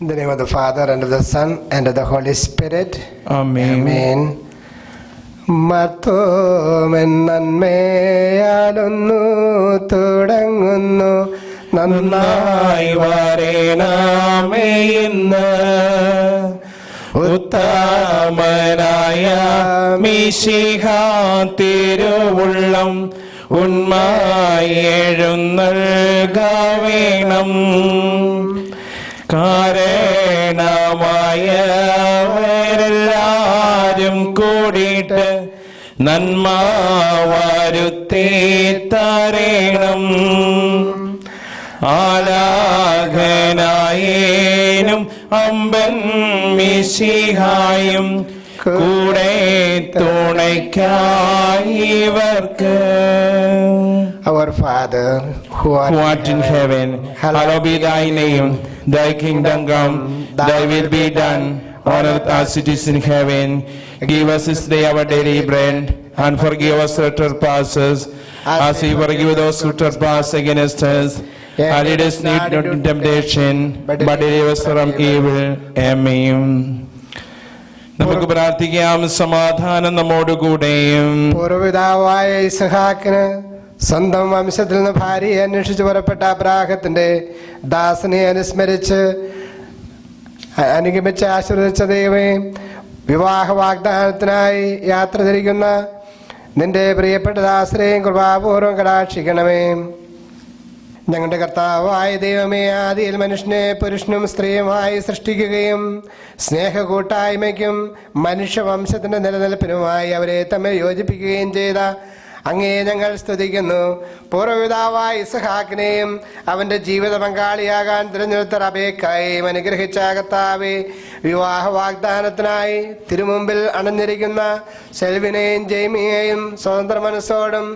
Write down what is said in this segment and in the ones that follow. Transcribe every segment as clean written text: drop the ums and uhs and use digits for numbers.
In the name of the Father, and of the Son, and of the Holy Spirit. Amen. Amen. Marthoman നന്മയാലൊന്നു തുടങ്ങുന്നു, നന്നായി വരേണമേ ഇന്ന്. ഉത്തമനായ മിശിഹാ തിരുവുള്ളം ഉണ്മായി എഴുന്നേൽക്കവേണം. കാരണമായവരെല്ലാരും കൂടിയിട്ട് നന്മ വരുത്തി തരേണം. ആലാഖനായേനും അമ്പൻ മിശിഹായും കൂടെ തുണയ്ക്കായി ഇവർക്ക്. Our Father, who art in heaven, hallowed be thy name. Thy kingdom come, thy will be done, on earth as it is in heaven. Give us this day our daily bread, and forgive us our trespasses, as we forgive those who trespass against us. And lead us not into temptation, but deliver us from evil. Amen. നമുക്ക് പ്രാർത്ഥിക്കാം. സമാധാനം നമ്മോടുകൂടെയും. പൂർവ്വപിതാവായ ഇസ്ഹാക്കിന് സ്വന്തം വംശത്തിൽ നിന്ന് ഭാര്യയെ അന്വേഷിച്ച് പുറപ്പെട്ട അബ്രാഹത്തിന്റെ ദാസനെ അനുസ്മരിച്ച് അനുഗമിച്ച് ആശീർവദിച്ച ദൈവമേ, വിവാഹ വാഗ്ദാനത്തിനായി യാത്ര തിരിക്കുന്ന നിന്റെ പ്രിയപ്പെട്ട ദാസരെയും കൃപാപൂർവ്വം കടാക്ഷിക്കണമേ. ഞങ്ങളുടെ കർത്താവായ ദൈവമേ, ആദിയിൽ മനുഷ്യനെ പുരുഷനും സ്ത്രീയുമായി സൃഷ്ടിക്കുകയും സ്നേഹകൂട്ടായ്മയ്ക്കും മനുഷ്യവംശത്തിന്റെ നിലനിൽപ്പിനുമായി അവരെ തമ്മിൽ യോജിപ്പിക്കുകയും ചെയ്ത അങ്ങേ ഞങ്ങൾ സ്തുതിക്കുന്നു. പൂർവ്വപിതാവായ ഇസ്ഹാക്കിനെയും അവന്റെ ജീവിത പങ്കാളിയാകാൻ തിരഞ്ഞെടുത്ത റബേക്കായെയും അനുഗ്രഹിച്ച കർത്താവേ, വിവാഹ വാഗ്ദാനത്തിനായി തിരുമുമ്പിൽ അണഞ്ഞിരിക്കുന്ന സെൽവിനെയും ജെയ്മിയെയും സ്വതന്ത്ര മനസ്സോടും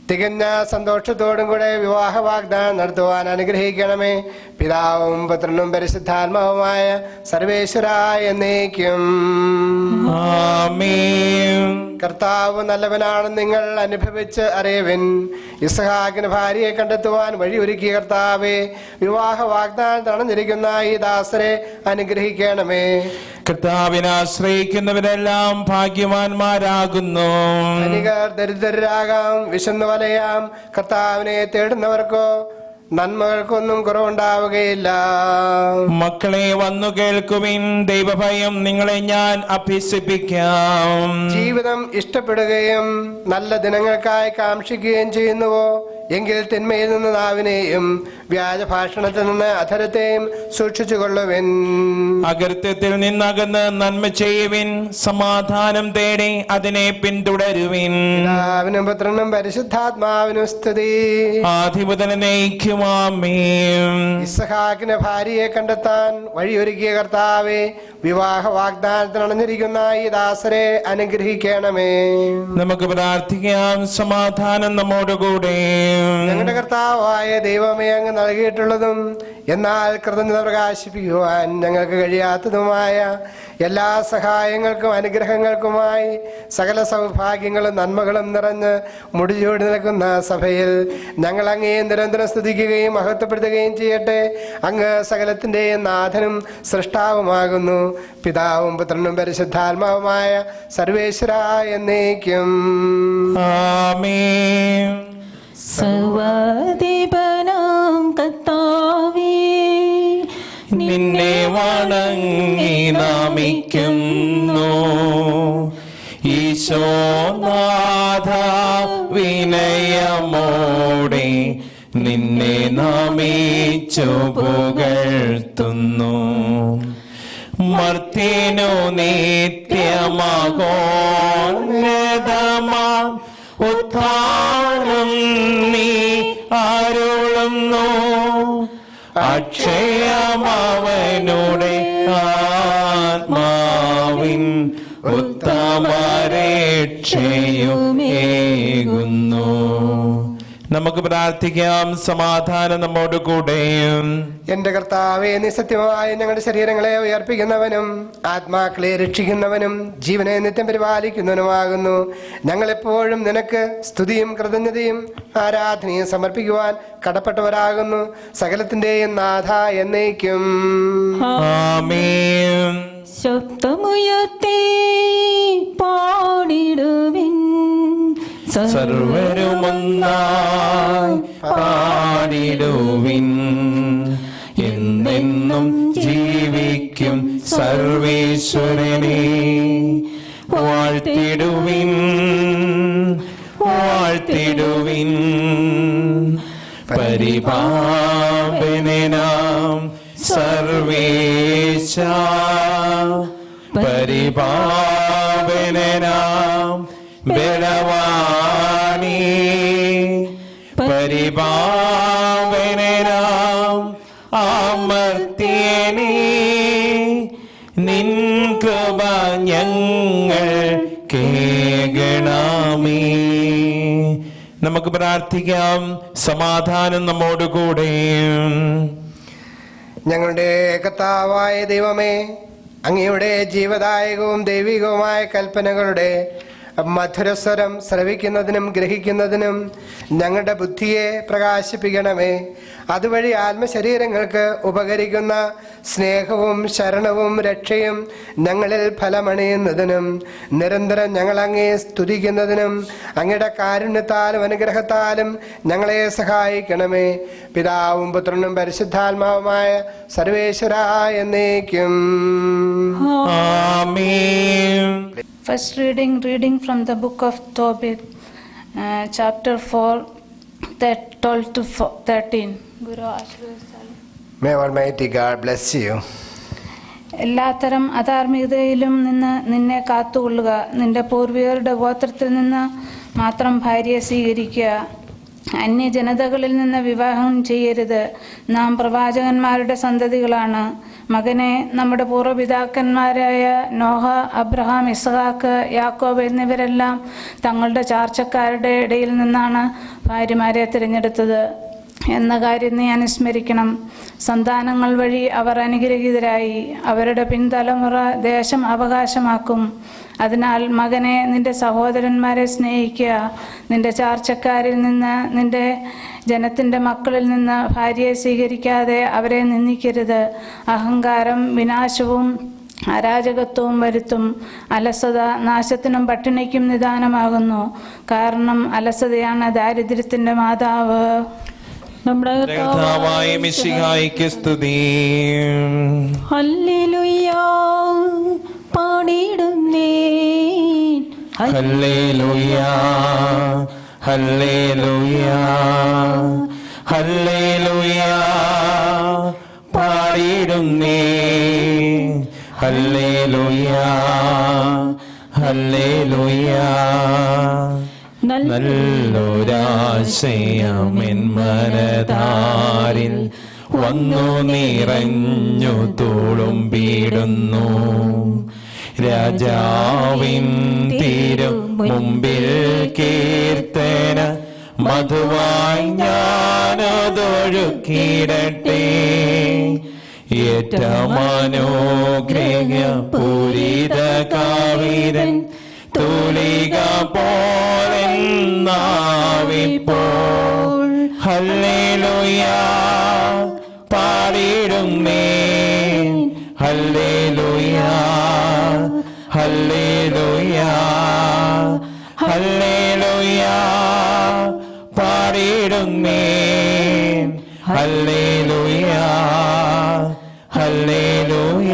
തികഞ്ഞ സന്തോഷത്തോടും കൂടെ വിവാഹ വാഗ്ദാനം നടത്തുവാൻ അനുഗ്രഹിക്കണമേ. പിതാവും പുത്രനും പരിശുദ്ധാത്മാവുമായ സർവേശ്വരായ എന്നേക്കും ആമേൻ. കർത്താവ് നല്ലവനാണെന്ന് നിങ്ങൾ അനുഭവിച്ച് അറിയുവിൻ. ഇസ്ഹാക്കിന് ഭാര്യയെ കണ്ടെത്തുവാൻ വഴിയൊരുക്കിയ കർത്താവേ, വിവാഹ വാഗ്ദാനം തടഞ്ഞിരിക്കുന്ന ഈ ദാസരെ അനുഗ്രഹിക്കണമേ. കർത്താവിനെ ആശ്രയിക്കുന്നവരെല്ലാം ഭാഗ്യവാന്മാരാകുന്നു. ധനികർ ദരിദ്രരാകാം, വിശന്നു വലയാം, കർത്താവിനെ തേടുന്നവർക്കോ നന്മകൾക്കൊന്നും കുറവുണ്ടാവുകയില്ല. മക്കളെ വന്നു കേൾക്കുവിൻ, ദൈവഭയം നിങ്ങളെ ഞാൻ അഭ്യസിപ്പിക്കാം. ജീവിതം ഇഷ്ടപ്പെടുകയും നല്ല ദിനങ്ങൾക്കായി കാക്ഷിക്കുകയും ചെയ്യുന്നുവോ എങ്കിൽ തിന്മയിൽ നിന്ന് നാവിനെയും വ്യാജഭാഷണത്തിൽ നിന്ന് അധരത്തെയും സൂക്ഷിച്ചുകൊള്ളുവിൻ. അകൃത്യത്തിൽ നിന്നകന്ന് നന്മ ചെയ്യുവിൻ, സമാധാനം തേടി അതിനെ പിന്തുടരുവിൻ. പിതാവിനും പുത്രനും പരിശുദ്ധാത്മാവിനും സ്തുതി. ആധിപത്യനെ നയിക്കുമാമേൻ. ഇസ്ഹാക്കിന് ഭാര്യയെ കണ്ടെത്താൻ വഴിയൊരുക്കിയ കർത്താവേ, വിവാഹ വാഗ്ദാനത്തിൽ അണഞ്ഞിരിക്കുന്ന ഈ ദാസരെ അനുഗ്രഹിക്കണമേ. നമുക്ക് പ്രാർത്ഥിക്കാം. സമാധാനം നമ്മോടുകൂടെ. ഞങ്ങളുടെ കർത്താവായ ദൈവമേ, അങ്ങ് നൽകിയിട്ടുള്ളതും എന്നാൽ കൃതജ്ഞത പ്രകാശിപ്പിക്കുവാൻ ഞങ്ങൾക്ക് കഴിയാത്തതുമായ എല്ലാ സഹായങ്ങൾക്കും അനുഗ്രഹങ്ങൾക്കുമായി സകല സൗഭാഗ്യങ്ങളും നന്മകളും നിറഞ്ഞ് മുടിചൂടി നിൽക്കുന്ന സഭയിൽ ഞങ്ങൾ അങ്ങേ നിരന്തരം സ്തുതിക്കുകയും മഹത്വപ്പെടുത്തുകയും ചെയ്യട്ടെ. അങ്ങ് സകലത്തിൻ്റെയും നാഥനും സൃഷ്ടാവുമാകുന്നു. പിതാവും പുത്രനും പരിശുദ്ധാത്മാവുമായ സർവേശ്വരായ എന്നേക്കും ആമേൻ. സർവ്വാധിപനാം കർത്താവേ, നിന്നെ വണങ്ങി നമിക്കുന്നു. ഈശോനാഥ വിനയമോടെ നിന്നെ നമിച്ചു പുകഴ്ത്തുന്നു. മർത്യനു നിത്യമഹോന്നതമാം ഉത്ഥാനം നീ അരുളുന്നു. അക്ഷയമവനുടെ ആത്മാവിൻ ഉത്തമരക്ഷയുമേകുന്നു. നമുക്ക് പ്രാർത്ഥിക്കാം. സമാധാനം നമ്മോട് കൂടെയും. എന്റെ കർത്താവേ, നീ സത്യമായി ഞങ്ങളുടെ ശരീരങ്ങളെ ഉയർപ്പിക്കുന്നവനും ആത്മാക്കളെ രക്ഷിക്കുന്നവനും ജീവനെ നിത്യം പരിപാലിക്കുന്നവനുമാകുന്നു. ഞങ്ങളെപ്പോഴും നിനക്ക് സ്തുതിയും കൃതജ്ഞതയും ആരാധനയും സമർപ്പിക്കുവാൻ കടപ്പെട്ടവരാകുന്നു. സകലത്തിന്റെയും നാഥ എന്നേക്കും. ആമേൻ. ശബ്ദമുയർത്തി പാടിടുവിൻ, സർവരുമൊന്നായി പാടിടുവിൻ. എന്നെന്നും ജീവിക്കും സർവേശ്വരനെ വാഴ്ത്തിടുവിൻ, വാഴ്ത്തിടുവിൻ. പരിപാവനാം സർവേശ, പരിപാവനാം ബലവാനേ, പരിപാവനാം അമർത്യനേ, നിൻ കൃപ ഞങ്ങൾ കേൾക്കണമേ. നമുക്ക് പ്രാർത്ഥിക്കാം. സമാധാനം നമ്മോട് കൂടെ. ഞങ്ങളുടെ കർത്താവായ ദൈവമേ, അങ്ങയുടെ ജീവദായകവും ദൈവികവുമായ കൽപ്പനകളുടെ മധുരസ്വരം ശ്രവിക്കുന്നതിനും ഗ്രഹിക്കുന്നതിനും ഞങ്ങളുടെ ബുദ്ധിയെ പ്രകാശിപ്പിക്കണമേ. അതുവഴി ആത്മശരീരങ്ങൾക്ക് ഉപകരിക്കുന്ന സ്നേഹവും ശരണവും രക്ഷയും ഞങ്ങളിൽ ഫലമണിയുന്നതിനും നിരന്തരം ഞങ്ങൾ അങ്ങയെ സ്തുതിക്കുന്നതിനും അങ്ങയുടെ കാരുണ്യത്താലും അനുഗ്രഹത്താലും ഞങ്ങളെ സഹായിക്കണമേ. പിതാവും പുത്രനും പരിശുദ്ധാത്മാവുമായ സർവേശ്വരാ എന്നേക്കും. ആമേൻ. First reading from the book of Tobit, chapter 4, 12 to 13. Guru ആശീർവദിച്ചാലും. May Almighty God bless you. എല്ലാത്തരം അധാർമികതയിലും നിന്ന് നിന്നെ കാത്തുകൊള്ളുക. നിന്റെ പൂർവികരുടെ ഗോത്രത്തിൽ നിന്ന് മാത്രം ഭാര്യയെ സ്വീകരിക്കുക. അന്യജനതകളിൽ നിന്ന് വിവാഹം ചെയ്യരുത്. നാം പ്രവാചകന്മാരുടെ സന്തതികളാണ്. മകനെ, നമ്മുടെ പൂർവ്വപിതാക്കന്മാരായ നോഹ, അബ്രഹാം, ഇസ്ഹാക്ക്, യാക്കോബ് എന്നിവരെല്ലാം തങ്ങളുടെ ചാർച്ചക്കാരുടെ ഇടയിൽ നിന്നാണ് ഭാര്യമാരെ തിരഞ്ഞെടുത്തത് എന്ന കാര്യം നീ അനുസ്മരിക്കണം. സന്താനങ്ങൾ വഴി അവർ അനുഗ്രഹീതരായി. അവരുടെ പിൻതലമുറ ദേശം അവകാശമാക്കും. അതിനാൽ മകനെ, നിന്റെ സഹോദരന്മാരെ സ്നേഹിക്കുക. നിന്റെ ചാർച്ചക്കാരിൽ നിന്ന്, നിന്റെ ജനത്തിൻ്റെ മക്കളിൽ നിന്ന് ഭാര്യയെ സ്വീകരിക്കാതെ അവരെ നിന്ദിക്കരുത്. അഹങ്കാരം വിനാശവും അരാജകത്വവും വരുത്തും. അലസത നാശത്തിനും പട്ടിണിക്കും നിദാനമാകുന്നു. കാരണം അലസതയാണ് ദാരിദ്ര്യത്തിൻ്റെ മാതാവ്. നമ്മുടെ കർത്താവായ മിശിഹായ്ക്ക് സ്തുതി. ഹല്ലേലൂയ പാടിടുന്നേൻ, ഹല്ലേലൂയ, ഹല്ലേലൂയ, ഹല്ലേലൂയ പാടിടുന്നേ. ഹല്ലേലൂയ, ഹല്ലേലൂയ. നല്ലൊരാശയമെൻ മനതാരിൽ വന്നു നിറഞ്ഞു തുളുമ്പിടുന്നു. രാജാവിൻ തിരു മുമ്പിൽ കീർത്തന മധുവായി ഞാനതൊഴുക്കിടട്ടെ. ഏറ്റമനോഗ്രഹ പൂരിത കാവിരൻ തൂലിക പോലെന്നാവിപ്പോൾ. ഹല്ലേലൂയ പാടിടുന്നേ. ഹല്ലേലൂയ, ഹല്ലേലൂയ, ഹല്ലേലൂയ പാടിടുന്നേ. ഹല്ലേലൂയ, ഹല്ലേലൂയ.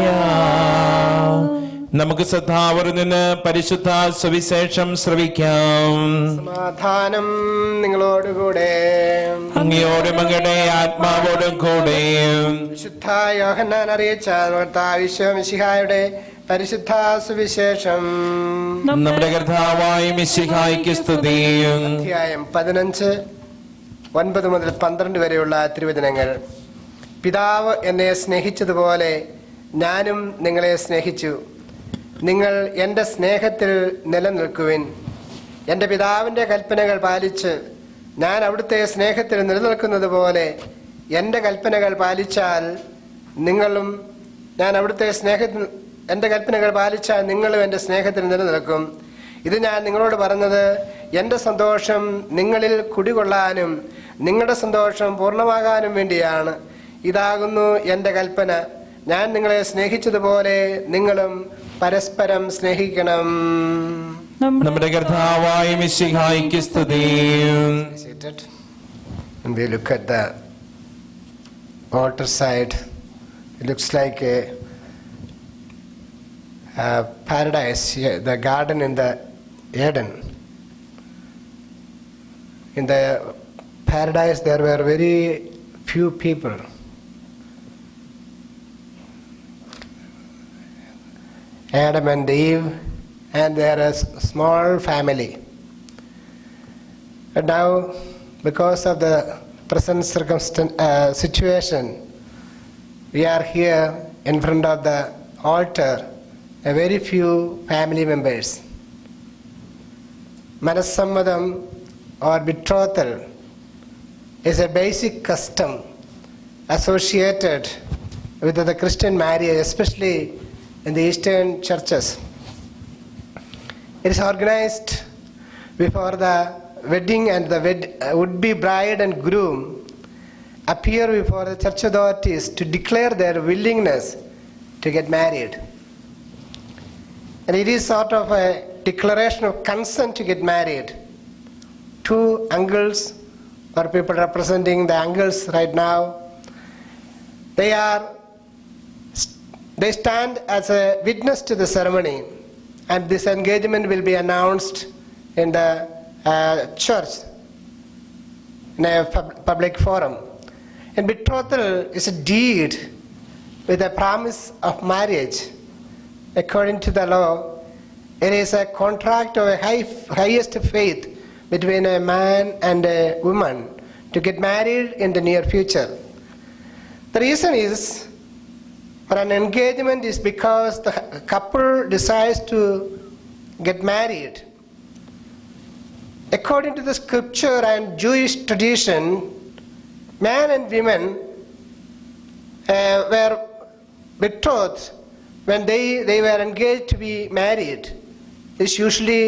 നമുക്ക് ശ്രദ്ധാവരിൽ നിന്ന് പരിശുദ്ധ സുവിശേഷം ശ്രവിക്കാം. സമാധാനം നിങ്ങളോടുകൂടെ. അങ്ങയോടും അങ്ങയുടെ ആത്മാവോടും കൂടെ. വിശുദ്ധ യോഹന്നാൻ അറിയിച്ച കർത്താവ് മിശിഹായുടെ പരിശുദ്ധ സുവിശേഷം. നമ്മുടെ കർത്താവായ മിശിഹായ്ക്ക് സ്തുതി. അധ്യായം 15, 9 മുതൽ 12 വരെയുള്ള തിരുവചനങ്ങൾ. പിതാവ് എന്നെ സ്നേഹിച്ചതുപോലെ ഞാനും നിങ്ങളെ സ്നേഹിച്ചു. നിങ്ങൾ എൻ്റെ സ്നേഹത്തിൽ നിലനിൽക്കുവിൻ. എൻ്റെ പിതാവിൻ്റെ കൽപ്പനകൾ പാലിച്ച് ഞാൻ അവിടുത്തെ സ്നേഹത്തിൽ നിലനിൽക്കുന്നത് പോലെ എൻ്റെ കൽപ്പനകൾ പാലിച്ചാൽ നിങ്ങളും എൻ്റെ കൽപ്പനകൾ പാലിച്ചാൽ നിങ്ങളും എൻ്റെ സ്നേഹത്തിൽ നിലനിൽക്കും. ഇത് ഞാൻ നിങ്ങളോട് പറഞ്ഞത് എൻ്റെ സന്തോഷം നിങ്ങളിൽ കുടികൊള്ളാനും നിങ്ങളുടെ സന്തോഷം പൂർണ്ണമാകാനും വേണ്ടിയാണ്. ഇതാകുന്നു എൻ്റെ കൽപ്പന, ഞാൻ നിങ്ങളെ സ്നേഹിച്ചതുപോലെ നിങ്ങളും പരസ്പരം സ്നേഹിക്കണം. നമ്മുടെ കർത്താവായ മിശിഹായിക്ക് സ്തുതി. And we look at the altar side. It looks like a paradise, the garden in the Eden. In the paradise there were very few people. Adam and Eve, and they are a small family. But now, because of the present situation, we are here in front of the altar, a very few family members. Manassammadam or betrothal is a basic custom associated with the Christian marriage, especially in the Eastern churches. It is organized before the wedding, and the would-be bride and groom appear before the church authorities to declare their willingness to get married. And it is sort of a declaration of consent to get married. Two uncles, or people representing the uncles right now, they stand as a witness to the ceremony, and this engagement will be announced in the church in a public forum. And betrothal is a deed with a promise of marriage. According to the law, it is a contract of a highest faith between a man and a woman to get married in the near future. The reason is for an engagement is because the couple decides to get married. According to the scripture and Jewish tradition, man and women were betrothed when they were engaged to be married. This usually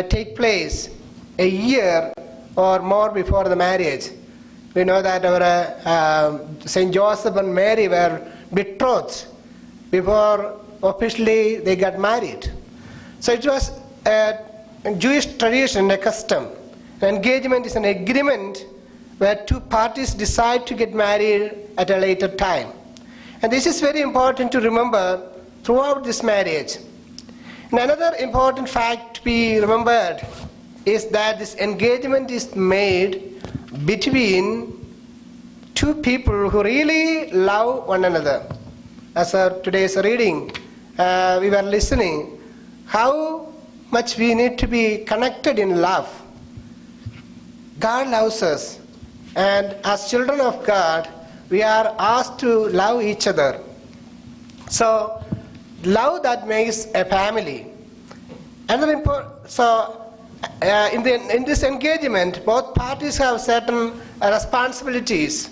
take place a year or more before the marriage. We know that our Saint Joseph and Mary were betrothed before officially they got married. So it was a Jewish tradition, a custom. An engagement is an agreement where two parties decide to get married at a later time. And this is very important to remember throughout this marriage. And another important fact to be remembered is that this engagement is made between two people who really love one another. As today's reading, we were listening how much we need to be connected in love. God loves us, and as children of God, we are asked to love each other. So, love that makes a family. Another in this engagement, both parties have certain responsibilities.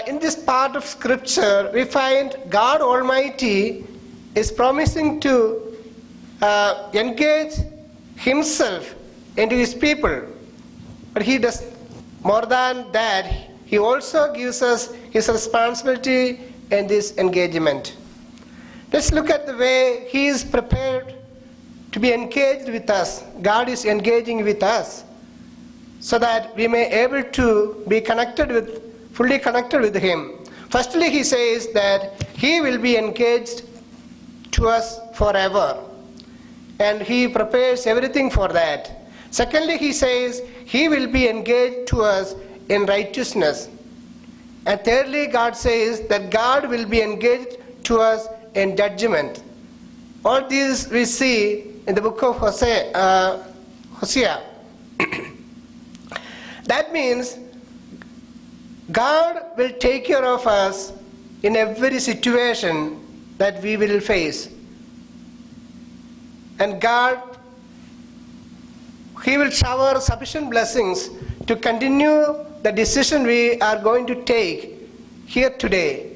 In this part of scripture, we find God Almighty is promising to engage Himself into His people. But He does more than that. He also gives us His responsibility in this engagement. Let's look at the way He is prepared to be engaged with us. God is engaging with us so that we may able to be fully connected with Him. Firstly, He says that He will be engaged to us forever, and He prepares everything for that. Secondly, He says He will be engaged to us in righteousness. And thirdly, God says that God will be engaged to us in judgment. All these we see in the book of Hosea. That means God will take care of us in every situation that we will face. And God He will shower sufficient blessings to continue the decision we are going to take here today,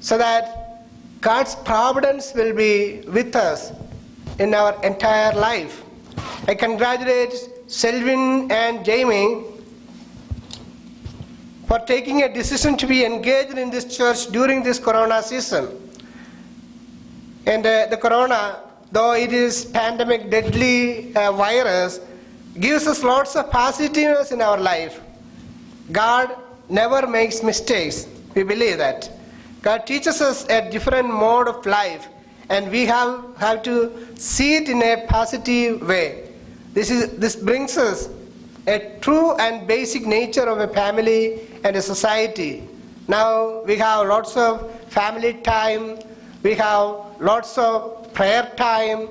so that God's providence will be with us in our entire life. I congratulate Selvin and Jamie for taking a decision to be engaged in this church during this corona season. And the corona, though it is pandemic deadly virus, gives us lots of positiveness in our life. God never makes mistakes. We believe that. God teaches us a different mode of life, and we have to see it in a positive way. This brings us a true and basic nature of a family and a society. Now we have lots of family time, we have lots of prayer time,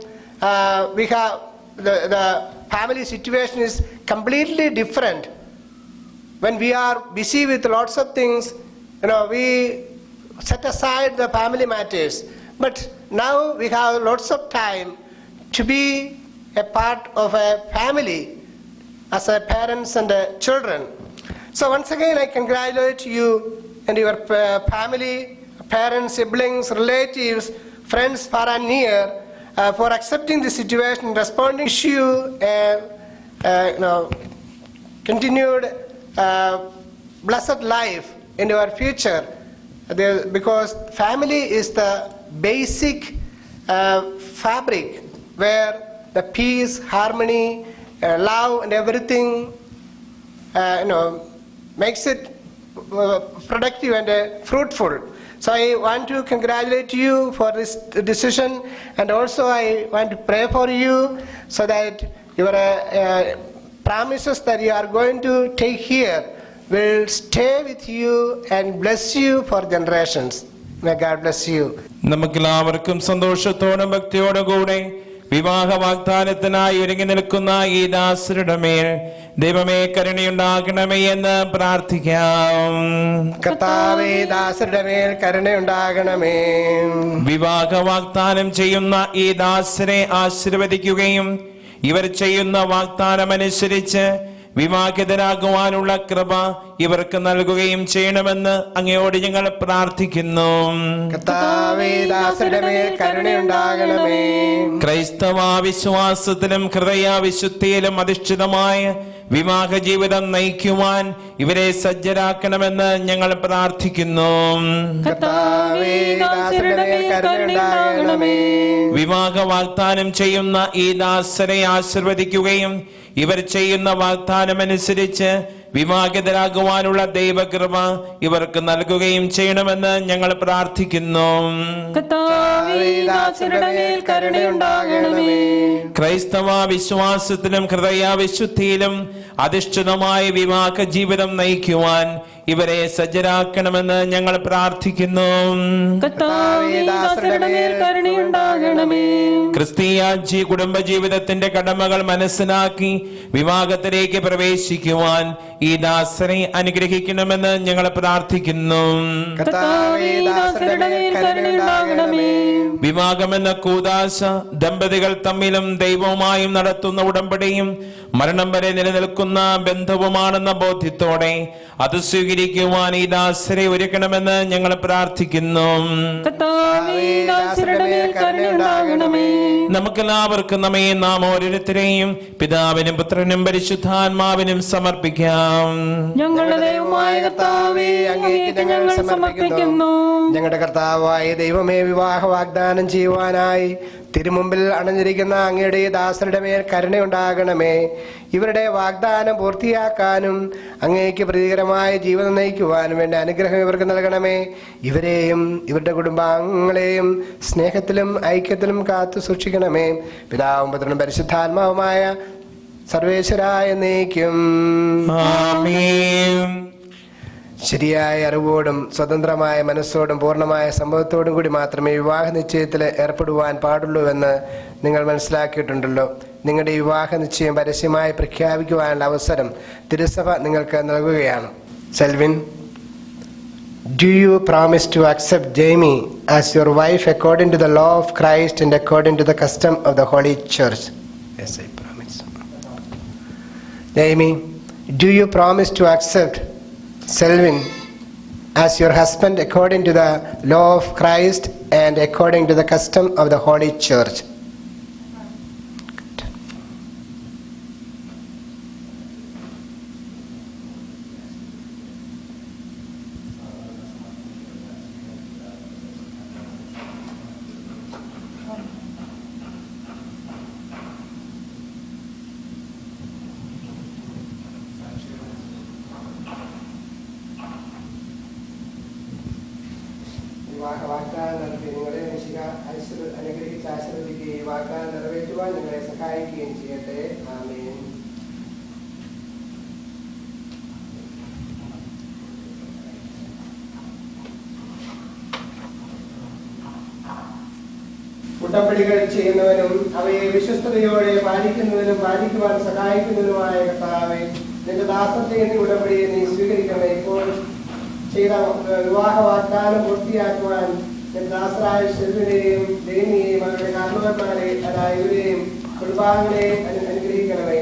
we have the family situation is completely different. When we are busy with lots of things, we set aside the family matters. But now we have lots of time to be a part of a family as a parents and children. So once again, I congratulate you and your family, parents, siblings, relatives, friends far and near for accepting the situation, responding to you, continued blessed life in your future, because family is the basic fabric where the peace, harmony, love and everything makes it productive and fruitful. So I want to congratulate you for this decision, and also I want to pray for you so that your promises that you are going to take here will stay with you and bless you for generations. May God bless you. നമുക്കെല്ലാവർക്കും സന്തോഷത്തോടും ഭക്തിയോടും കൂടെ വിവാഹ വാഗ്ദാനത്തിനായി ഒരുങ്ങി നിൽക്കുന്ന ഈ ദാസരുടെ മേൽ ദൈവമേ കരുണയുണ്ടാകണമേ എന്ന് പ്രാർത്ഥിക്കാം. കർത്താവേ, ദാസരുടെ മേൽ കരുണയുണ്ടാകണമേ. വിവാഹ വാഗ്ദാനം ചെയ്യുന്ന ഈ ദാസരെ ആശീർവദിക്കുകയും ഇവർ ചെയ്യുന്ന വാഗ്ദാനമനുസരിച്ച് വിവാഹിതരാകുവാനുള്ള കൃപ ഇവർക്ക് നൽകുകയും ചെയ്യണമെന്ന് അങ്ങയോട് ഞങ്ങൾ പ്രാർത്ഥിക്കുന്നു. കർത്താവേ, ദാസരുടെ മേൽ കരുണയുണ്ടാകണമേ. ക്രൈസ്തവ വിശ്വാസത്തിലും ഹൃദയവിശുദ്ധിയിലും അധിഷ്ഠിതമായ വിവാഹ ജീവിതം നയിക്കുവാൻ ഇവരെ സജ്ജരാക്കണമെന്ന് ഞങ്ങൾ പ്രാർത്ഥിക്കുന്നു. കർത്താവേ, ദാസരുടെ മേൽ കരുണയുണ്ടാകണമേ. വിവാഹ വാഗ്ദാനം ചെയ്യുന്ന ഈ ദാസരെ ആശീർവദിക്കുകയും ഇവർ ചെയ്യുന്ന വാഗ്ദാനമനുസരിച്ച് വിവാഹിതരാകുവാനുള്ള ദൈവകൃപ ഇവർക്ക് നൽകുകയും ചെയ്യണമെന്ന് ഞങ്ങൾ പ്രാർത്ഥിക്കുന്നു. ക്രൈസ്തവ വിശ്വാസത്തിലും ഹൃദയവിശുദ്ധിയിലും അധിഷ്ഠിതമായ വിവാഹ ജീവിതം നയിക്കുവാൻ ഇവരെ സജ്ജരാക്കണമെന്ന് ഞങ്ങൾ പ്രാർത്ഥിക്കുന്നു. ക്രിസ്തീയ കുടുംബജീവിതത്തിന്റെ കടമകൾ മനസ്സിലാക്കി വിവാഹത്തിലേക്ക് പ്രവേശിക്കുവാൻ ഈ ദാസരെ അനുഗ്രഹിക്കണമെന്ന് ഞങ്ങൾ പ്രാർത്ഥിക്കുന്നു. വിവാഹമെന്ന കൂദാശ ദമ്പതികൾ തമ്മിലും ദൈവവുമായും നടത്തുന്ന ഉടമ്പടിയും മരണം വരെ നിലനിൽക്കുന്ന ബന്ധവുമാണെന്ന ബോധ്യത്തോടെ അത് സ്വീകരിക്കുവാൻ ഈ ദാസരെ ഒരുക്കണമെന്ന് ഞങ്ങൾ പ്രാർത്ഥിക്കുന്നു. നമുക്കെല്ലാവർക്കും നാം ഓരോരുത്തരെയും പിതാവിനും പുത്രനും പരിശുദ്ധാത്മാവിനും സമർപ്പിക്കാം. ഞങ്ങളുടെ ദൈവമായ കർത്താവേ, അങ്ങേക്ക് ഞങ്ങൾ സമർപ്പിക്കുന്നു. ഞങ്ങളുടെ കർത്താവായ ദൈവമേ, വിവാഹ വാഗ്ദാനം ചെയ്യുവാനായി തിരുമുമ്പിൽ അണഞ്ഞിരിക്കുന്ന അങ്ങയുടെ ദാസരുടെ മേൽ കരുണയുണ്ടാകണമേ. ഇവരുടെ വാഗ്ദാനം പൂർത്തിയാക്കാനും അങ്ങേക്ക് പ്രീതികരമായ ജീവിതം നയിക്കുവാനും വേണ്ട അനുഗ്രഹം ഇവർക്ക് നൽകണമേ. ഇവരെയും ഇവരുടെ കുടുംബാംഗങ്ങളെയും സ്നേഹത്തിലും ഐക്യത്തിലും കാത്തു സൂക്ഷിക്കണമേ. പിതാവും പുത്രനും പരിശുദ്ധാത്മാവുമായ സർവേശ്വരായ എന്നേക്കും ആമേൻ. ശരിയായ അറിവോടും സ്വതന്ത്രമായ മനസ്സോടും പൂർണ്ണമായ സമ്മതത്തോടും കൂടി മാത്രമേ വിവാഹ നിശ്ചയത്തിൽ ഏർപ്പെടുവാൻ പാടുള്ളൂവെന്ന് നിങ്ങൾ മനസ്സിലാക്കിയിട്ടുണ്ടല്ലോ. നിങ്ങളുടെ വിവാഹ നിശ്ചയം പരസ്യമായി പ്രഖ്യാപിക്കുവാനുള്ള അവസരം തിരുസഭ നിങ്ങൾക്ക് നൽകുകയാണ്. Selvin, do you promise to accept Jamie as your wife according to the law of Christ and according to the custom of the Holy Church? Yes, I promise. Naomi, do you promise to accept Selwyn as your husband according to the law of Christ and according to the custom of the Holy Church? വാഗ്ദാനം നടത്തി നിങ്ങളെ അനുഗ്രഹിച്ച് ആശീർവദിക്കുകയും വാഗ്ദാനം നിറവേറ്റുവാൻ നിങ്ങളെ സഹായിക്കുകയും ചെയ്യട്ടെ. ആമേൻ. ഉടമ്പടികൾ ചെയ്യുന്നവനും അവയെ വിശ്വസ്തയോടെ പാലിക്കുവാൻ സഹായിക്കുന്നതിനുമായ കർത്താവേ, നിന്റെ ദാസത്തെ എന്നീ ഉടമ്പടിയെ നീ സ്വീകരിക്കണമേ. ഇപ്പോൾ ചെയ്ത വിവാഹ വാഗ്ദാനം പൂർത്തിയാക്കുവാൻ ദാസരായ സെൽവിനെയും ദേനിയെയും അവരുടെ കാരണവന്മാരെ ഇവരെയും കുടുംബാംഗങ്ങളെയും അനുഗ്രഹിക്കണമേ,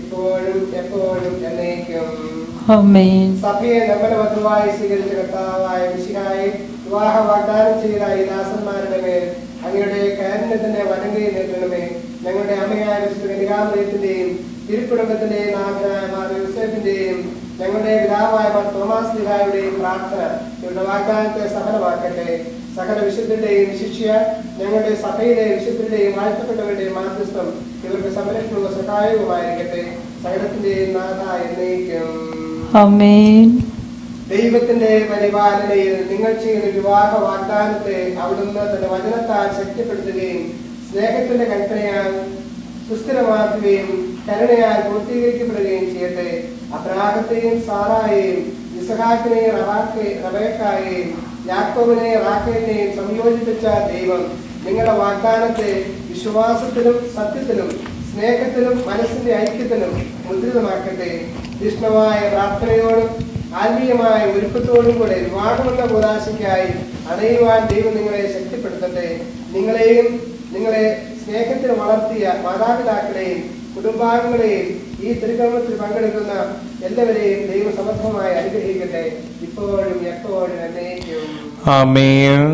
ഇപ്പോഴും എപ്പോഴും എന്നേക്കും. സഭയെ നമ്മുടെ വധുവായി സ്വീകരിച്ച കർത്താവായ മിശിഹായെ, വിവാഹ വാഗ്ദാനം ചെയ്ത ഈ ദാസന്മാരുടെ മേൽ അങ്ങയുടെ കാരുണ്യത്തിന്റെ വലങ്കയിൽ നിൽക്കണമേ. ഞങ്ങളുടെ അമ്മയായ വിശുദ്ധ കന്യകാമറിയത്തിന്റെയും തിരുക്കുടുംബത്തിന്റെയും നാഥനായ മാർ യോസേഫിന്റെയും ഞങ്ങളുടെ പിതാവായ മാർ തോമാസ് ലീഹായുടെയും പ്രാർത്ഥന ഇവരുടെ വാഗ്ദാനത്തെ സഫലമാക്കട്ടെ. സകല വിശുദ്ധരുടെയും ശിഷ്യ ഞങ്ങളുടെ സഭയിലെ വിശുദ്ധരുടെയും വാഴ്ത്തപ്പെട്ടവരുടെയും മാധ്യസ്ഥം ഇവർക്ക് സംരക്ഷണവും സഹായവുമായിരിക്കട്ടെ. സകലത്തിന്റെയും നാഥ എന്നേക്കും. ദൈവത്തിന്റെ പരിപാലനയിൽ നിങ്ങൾ ചെയ്യുന്ന വിവാഹ വാഗ്ദാനത്തെ അവിടുന്ന് തന്റെ വചനത്താൽ ശക്തിപ്പെടുത്തുകയും സ്നേഹത്തിന്റെ കൽപ്പനയാൽ സുസ്ഥിരമാക്കുകയും കരുണയാൽ പൂർത്തീകരിക്കപ്പെടുകയും ചെയ്യട്ടെ. അബ്രാഹത്തെയും സാറായെയും ഇസഹാക്കിനെയും റബേക്കായെയും യാക്കോബിനെയും റാഖേലിനെയും സംയോജിപ്പിച്ച ദൈവം നിങ്ങളുടെ വാഗ്ദാനത്തെ വിശ്വാസത്തിലും സത്യത്തിലും സ്നേഹത്തിലും മനസ്സിന്റെ ഐക്യത്തിലും മുദ്രിതമാക്കട്ടെ. തീഷ്ണമായ പ്രാർത്ഥനയോടും ആത്മീയമായ ഒരുക്കത്തോടും കൂടെ വിവാഹമെന്ന കൂദാശയ്ക്കായി അണയുവാൻ ദൈവം നിങ്ങളെ ശക്തിപ്പെടുത്തട്ടെ. നിങ്ങളെയും നിങ്ങളെ സ്നേഹത്തിൽ വളർത്തിയ മാതാപിതാക്കളെയും കുടുംബാംഗങ്ങളെയും ഈ തിരുക്കർമ്മത്തിൽ പങ്കെടുക്കുന്ന എല്ലാവരെയും ദൈവം സമർത്ഥമായി അനുഗ്രഹിക്കട്ടെ, ഇപ്പോഴും എപ്പോഴും എന്നേക്കും. ആമേൻ.